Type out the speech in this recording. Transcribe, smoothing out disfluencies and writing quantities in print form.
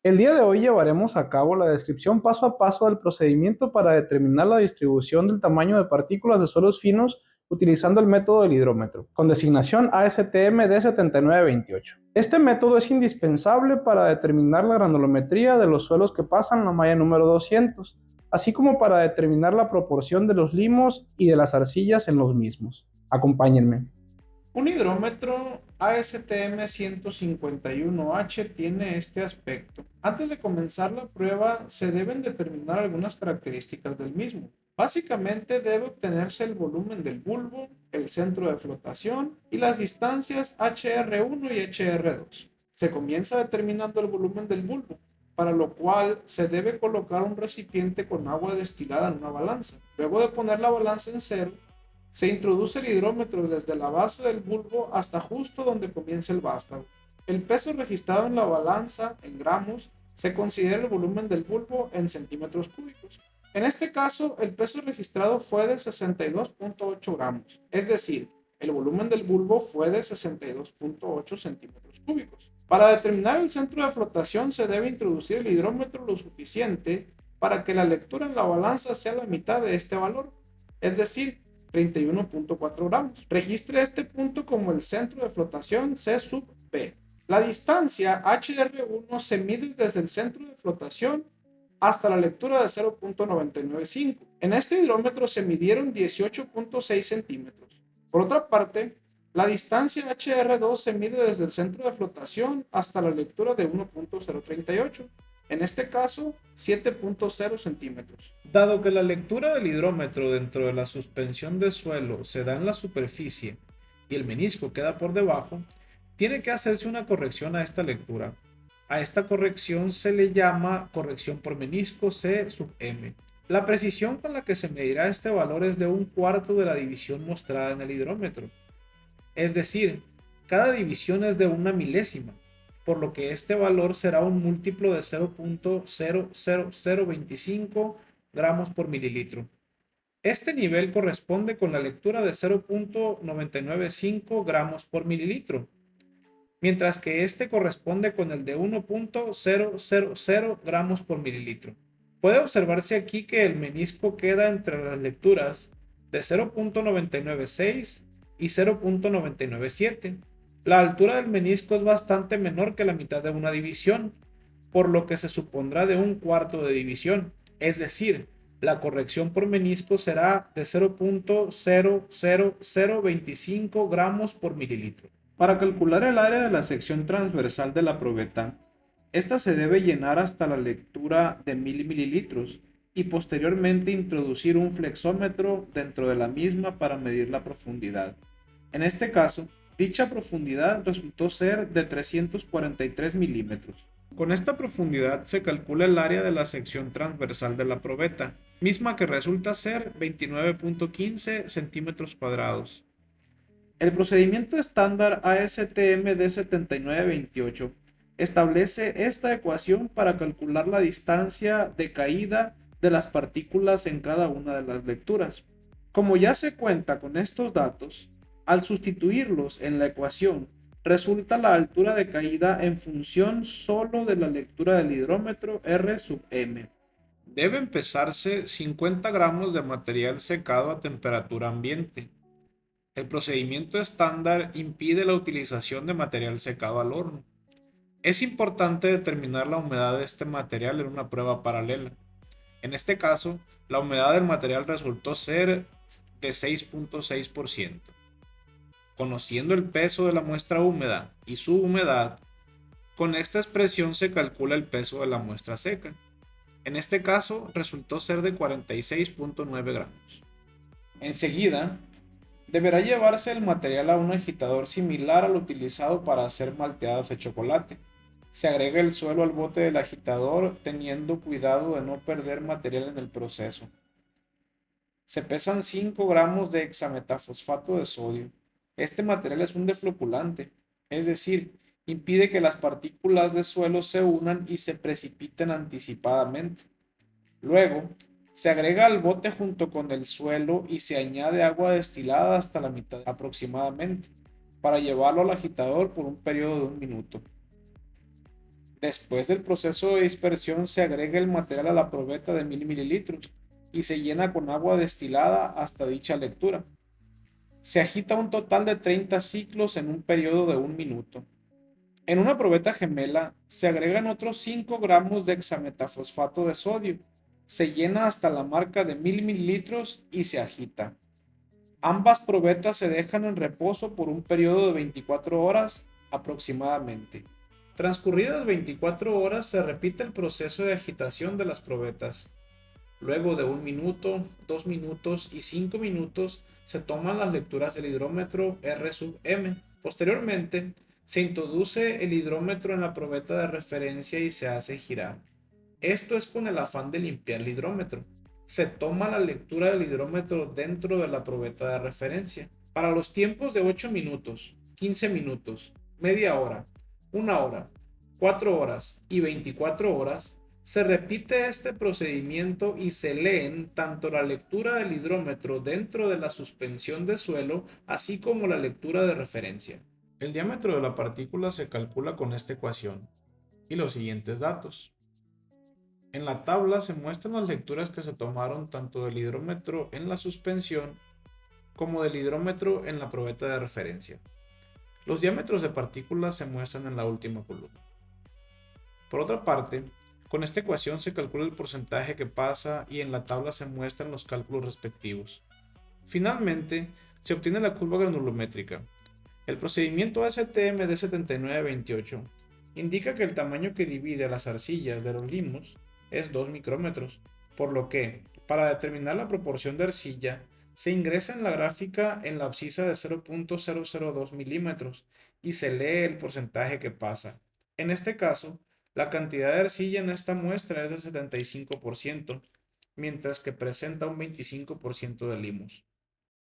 El día de hoy llevaremos a cabo la descripción paso a paso del procedimiento para determinar la distribución del tamaño de partículas de suelos finos utilizando el método del hidrómetro, con designación ASTM D7928. Este método es indispensable para determinar la granulometría de los suelos que pasan la malla número 200, así como para determinar la proporción de los limos y de las arcillas en los mismos. Acompáñenme. Un hidrómetro ASTM 151H tiene este aspecto. Antes de comenzar la prueba, se deben determinar algunas características del mismo. Básicamente debe obtenerse el volumen del bulbo, el centro de flotación y las distancias HR1 y HR2. Se comienza determinando el volumen del bulbo, para lo cual se debe colocar un recipiente con agua destilada en una balanza. Luego de poner la balanza en cero, se introduce el hidrómetro desde la base del bulbo hasta justo donde comienza el vástago. El peso registrado en la balanza en gramos se considera el volumen del bulbo en centímetros cúbicos. En este caso, el peso registrado fue de 62.8 gramos, es decir, el volumen del bulbo fue de 62.8 centímetros cúbicos. Para determinar el centro de flotación se debe introducir el hidrómetro lo suficiente para que la lectura en la balanza sea la mitad de este valor, es decir, 31.4 gramos. Registre este punto como el centro de flotación C sub B. La distancia HR1 se mide desde el centro de flotación hasta la lectura de 0.995. En este hidrómetro se midieron 18.6 centímetros. Por otra parte, la distancia HR2 se mide desde el centro de flotación hasta la lectura de 1.038. En este caso, 7.0 centímetros. Dado que la lectura del hidrómetro dentro de la suspensión de suelo se da en la superficie y el menisco queda por debajo, tiene que hacerse una corrección a esta lectura. A esta corrección se le llama corrección por menisco C sub M. La precisión con la que se medirá este valor es de 1/4 de la división mostrada en el hidrómetro. Es decir, cada división es de 1 milésima, por lo que este valor será un múltiplo de 0.00025 gramos por mililitro. Este nivel corresponde con la lectura de 0.995 gramos por mililitro, mientras que este corresponde con el de 1.000 gramos por mililitro. Puede observarse aquí que el menisco queda entre las lecturas de 0.996 y 0.997. La altura del menisco es bastante menor que la mitad de una división, por lo que se supondrá de 1/4 de división, es decir, la corrección por menisco será de 0.00025 gramos por mililitro. Para calcular el área de la sección transversal de la probeta, esta se debe llenar hasta la lectura de 1000 mililitros y posteriormente introducir un flexómetro dentro de la misma para medir la profundidad. En este caso, dicha profundidad resultó ser de 343 milímetros. Con esta profundidad se calcula el área de la sección transversal de la probeta, misma que resulta ser 29.15 centímetros cuadrados. El procedimiento estándar ASTM D7928 establece esta ecuación para calcular la distancia de caída de las partículas en cada una de las lecturas. Como ya se cuenta con estos datos, al sustituirlos en la ecuación, resulta la altura de caída en función solo de la lectura del hidrómetro R sub M. Deben pesarse 50 gramos de material secado a temperatura ambiente. El procedimiento estándar impide la utilización de material secado al horno. Es importante determinar la humedad de este material en una prueba paralela. En este caso, la humedad del material resultó ser de 6.6%. Conociendo el peso de la muestra húmeda y su humedad, con esta expresión se calcula el peso de la muestra seca. En este caso, resultó ser de 46.9 gramos. Enseguida, deberá llevarse el material a un agitador similar al utilizado para hacer malteadas de chocolate. Se agrega el suelo al bote del agitador teniendo cuidado de no perder material en el proceso. Se pesan 5 gramos de hexametafosfato de sodio. Este material es un defloculante, es decir, impide que las partículas de suelo se unan y se precipiten anticipadamente. Luego, se agrega al bote junto con el suelo y se añade agua destilada hasta la mitad aproximadamente, para llevarlo al agitador por un periodo de 1 minuto. Después del proceso de dispersión se agrega el material a la probeta de 1000 mililitros y se llena con agua destilada hasta dicha lectura. Se agita un total de 30 ciclos en un periodo de 1 minuto. En una probeta gemela se agregan otros 5 gramos de hexametafosfato de sodio. Se llena hasta la marca de 1000 mililitros y se agita. Ambas probetas se dejan en reposo por un periodo de 24 horas aproximadamente. Transcurridas 24 horas se repite el proceso de agitación de las probetas. Luego de 1 minuto, 2 minutos y 5 minutos se toman las lecturas del hidrómetro R sub M. Posteriormente, se introduce el hidrómetro en la probeta de referencia y se hace girar. Esto es con el afán de limpiar el hidrómetro. Se toma la lectura del hidrómetro dentro de la probeta de referencia. Para los tiempos de 8 minutos, 15 minutos, media hora, 1 hora, 4 horas y 24 horas, se repite este procedimiento y se leen tanto la lectura del hidrómetro dentro de la suspensión de suelo, así como la lectura de referencia. El diámetro de la partícula se calcula con esta ecuación y los siguientes datos. En la tabla se muestran las lecturas que se tomaron tanto del hidrómetro en la suspensión como del hidrómetro en la probeta de referencia. Los diámetros de partículas se muestran en la última columna. Por otra parte, con esta ecuación se calcula el porcentaje que pasa y en la tabla se muestran los cálculos respectivos. Finalmente, se obtiene la curva granulométrica. El procedimiento ASTM D7928 indica que el tamaño que divide las arcillas de los limos es 2 micrómetros, por lo que, para determinar la proporción de arcilla, se ingresa en la gráfica en la abscisa de 0.002 milímetros y se lee el porcentaje que pasa. En este caso, la cantidad de arcilla en esta muestra es del 75%, mientras que presenta un 25% de limos.